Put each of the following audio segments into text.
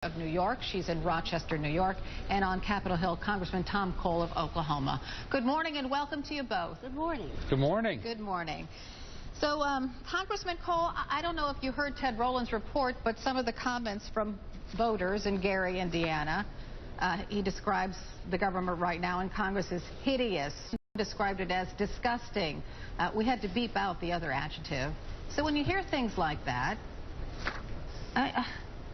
of New York. She's in Rochester, New York, and on Capitol Hill, Congressman Tom Cole of Oklahoma. Good morning and welcome to you both. Good morning. Good morning. Good morning. So, Congressman Cole, I don't know if you heard Ted Rowland's report, but some of the comments from voters in Gary, Indiana, he describes the government right now in Congress as hideous. He described it as disgusting. We had to beep out the other adjective. So when you hear things like that,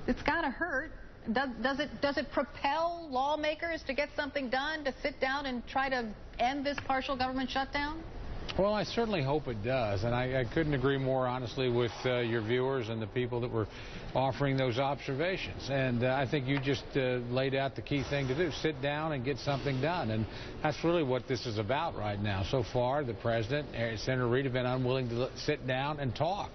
it's got to hurt. Does it propel lawmakers to get something done, to sit down and try to end this partial government shutdown? Well, I certainly hope it does, and I couldn't agree more honestly with your viewers and the people that were offering those observations. And I think you just laid out the key thing to do: sit down and get something done. And that's really what this is about right now. So far, the president, Senator Reid, have been unwilling to sit down and talk.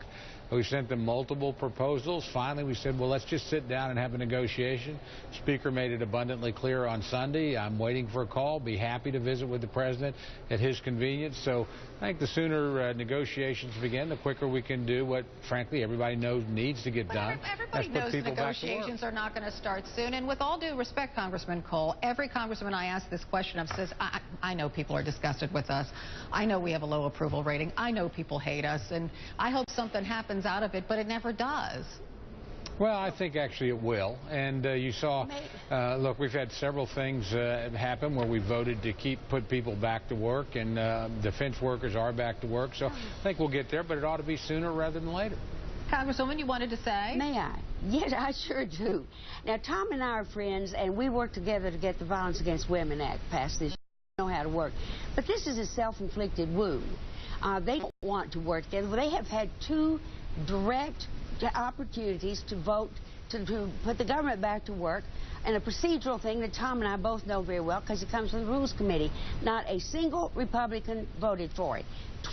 We sent them multiple proposals. Finally, we said, well, let's just sit down and have a negotiation. Speaker made it abundantly clear on Sunday. I'm waiting for a call. Be happy to visit with the president at his convenience. So I think the sooner negotiations begin, the quicker we can do what, frankly, everybody knows needs to get done. Everybody knows negotiations are not going to start soon. And with all due respect, Congressman Cole, every congressman I ask this question of says, I know people are disgusted with us. I know we have a low approval rating. I know people hate us. And I hope something happens out of it, but it never does. Well, I think actually it will. And you saw, look, we've had several things happen where we voted to put people back to work, and defense workers are back to work. So I think we'll get there, but it ought to be sooner rather than later. Congresswoman, you wanted to say? May I? Yes, I sure do. Now, Tom and I are friends, and we work together to get the Violence Against Women Act passed this year. We know how to work. But this is a self-inflicted wound. They don't want to work together. They have had two direct opportunities to vote to put the government back to work, and a procedural thing that Tom and I both know very well because it comes from the Rules Committee. Not a single Republican voted for it.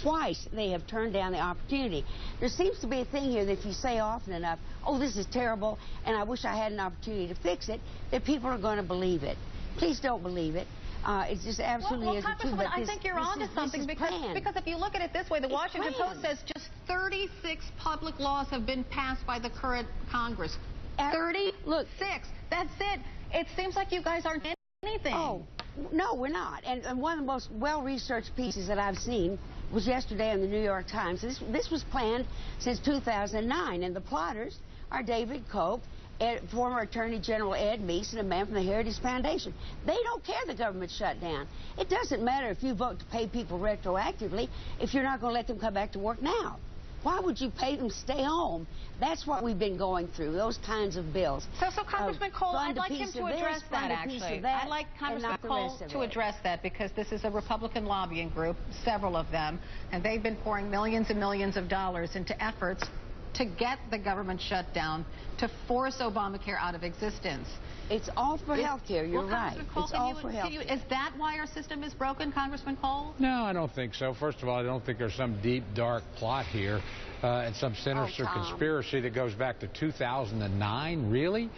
Twice they have turned down the opportunity. There seems to be a thing here that if you say often enough, oh, this is terrible, and I wish I had an opportunity to fix it, that people are going to believe it. Please don't believe it. It's just absolutely isn't true. But I think you're onto something because if you look at it this way, the Washington Post says just 36 public laws have been passed by the current Congress. 36. That's it. It seems like you guys aren't doing anything. Oh, no, we're not. And one of the most well-researched pieces that I've seen was yesterday in the New York Times. This was planned since 2009, and the plotters are David Koch, former Attorney General Ed Meese, and a man from the Heritage Foundation. They don't care the government shut down. It doesn't matter if you vote to pay people retroactively if you're not going to let them come back to work now. Why would you pay them to stay home? That's what we've been going through, those kinds of bills. So Congressman Cole, I'd like him to address that, actually. I'd like Congressman Cole to address that because this is a Republican lobbying group, several of them, and they've been pouring millions and millions of dollars into efforts to get the government shut down, to force Obamacare out of existence. It's all for health care, you're right. It's all for health care. Is that why our system is broken, Congressman Cole? No, I don't think so. First of all, I don't think there's some deep, dark plot here and some sinister conspiracy that goes back to 2009. Really?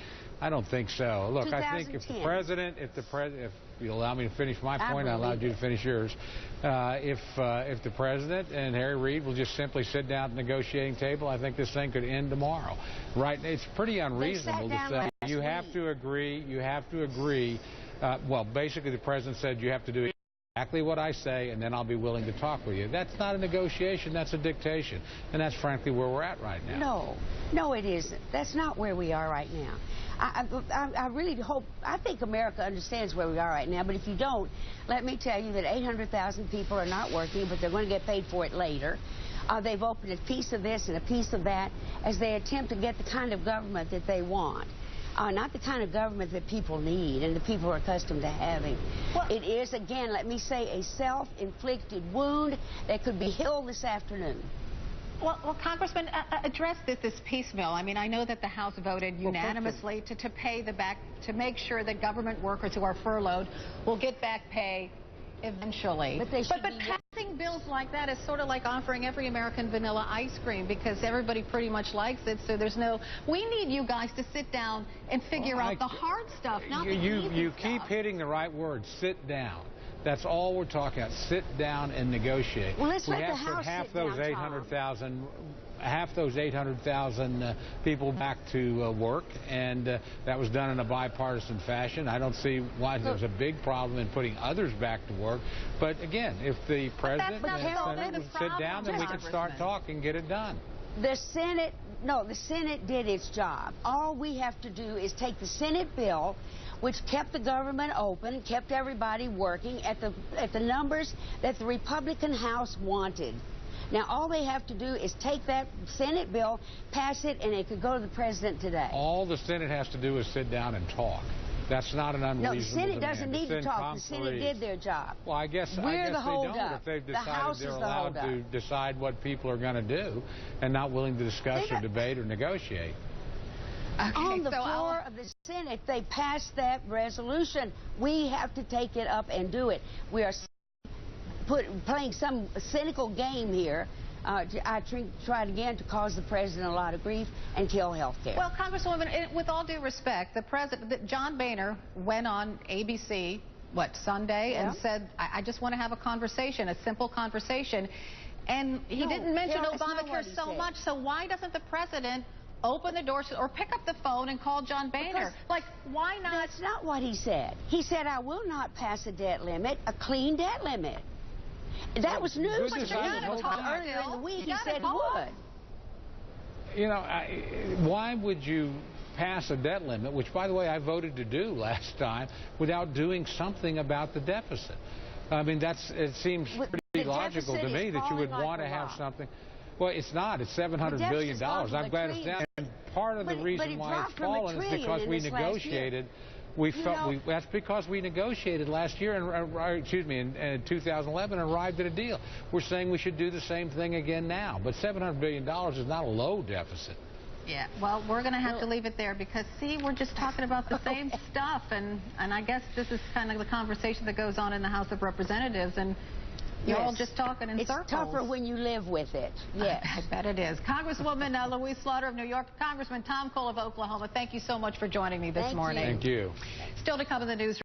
I don't think so. Look, I think if the president, if you allow me to finish my point, I allowed you to finish yours. If the president and Harry Reid will just simply sit down at the negotiating table, I think this thing could end tomorrow. Right? It's pretty unreasonable to say you have to agree. You have to agree. Well, basically, the president said you have to do exactly what I say, and then I'll be willing to talk with you. That's not a negotiation. That's a dictation. And that's frankly where we're at right now. No, it isn't. That's not where we are right now. I really hope, I think America understands where we are right now, but if you don't, let me tell you that 800,000 people are not working, but they're going to get paid for it later. They've opened a piece of this and a piece of that as they attempt to get the kind of government that they want. Not the kind of government that people need and the people are accustomed to having. It is, again, let me say, a self-inflicted wound that could be healed this afternoon. Well, Congressman, address this piecemeal. I mean, I know that the House voted unanimously to pay to make sure that government workers who are furloughed will get back pay eventually. But passing bills like that is sort of like offering every American vanilla ice cream because everybody pretty much likes it. So there's no. We need you guys to sit down and figure out the hard stuff, not the easy stuff. You keep hitting the right word. Sit down. That's all we're talking about. Sit down and negotiate. Well, let's let the House half sit those down, 800,000 half those 800,000 people back to work, and that was done in a bipartisan fashion. I don't see why there's a big problem in putting others back to work. But again, if the president and the Senate would sit down, then we could start talking and get it done. The Senate did its job. All we have to do is take the Senate bill, which kept the government open, kept everybody working at the numbers that the Republican House wanted. Now, all they have to do is take that Senate bill, pass it, and it could go to the president today. All the Senate has to do is sit down and talk. That's not an unreasonable demand. No, the Senate demand. doesn't need to talk. The Senate did their job. Well, I guess they don't. If they've decided they're allowed to decide what people are going to do and not willing to discuss or debate or negotiate. Okay, on the floor of the Senate, they passed that resolution. We have to take it up and do it. We are playing some cynical game here. I tried again to cause the president a lot of grief and kill health care. Well, Congresswoman, with all due respect, the president, John Boehner, went on ABC, Sunday, and said, I just want to have a conversation, a simple conversation. And he didn't mention Obamacare so much, so why doesn't the president open the doors or pick up the phone and call John Boehner? Like, why not? That's not what he said. He said, I will not pass a debt limit, a clean debt limit. That was news. Earlier in the week, he said he would. You know, why would you pass a debt limit, which, by the way, I voted to do last time, without doing something about the deficit? I mean, it seems pretty logical to me that you would want to have something. Well, it's not. It's $700 billion. I'm glad it's down. And part of the reason why it's fallen is because we negotiated. That's because we negotiated last year, in 2011, and arrived at a deal. We're saying we should do the same thing again now. But $700 billion is not a low deficit. Yeah, well, we're going to have to leave it there because, see, we're just talking about the same stuff. And I guess this is kind of the conversation that goes on in the House of Representatives. And you're all just talking in circles. It's tougher when you live with it. Yes. I bet it is. Congresswoman Louise Slaughter of New York, Congressman Tom Cole of Oklahoma, thank you so much for joining me this morning. Thank you. Still to come in the news.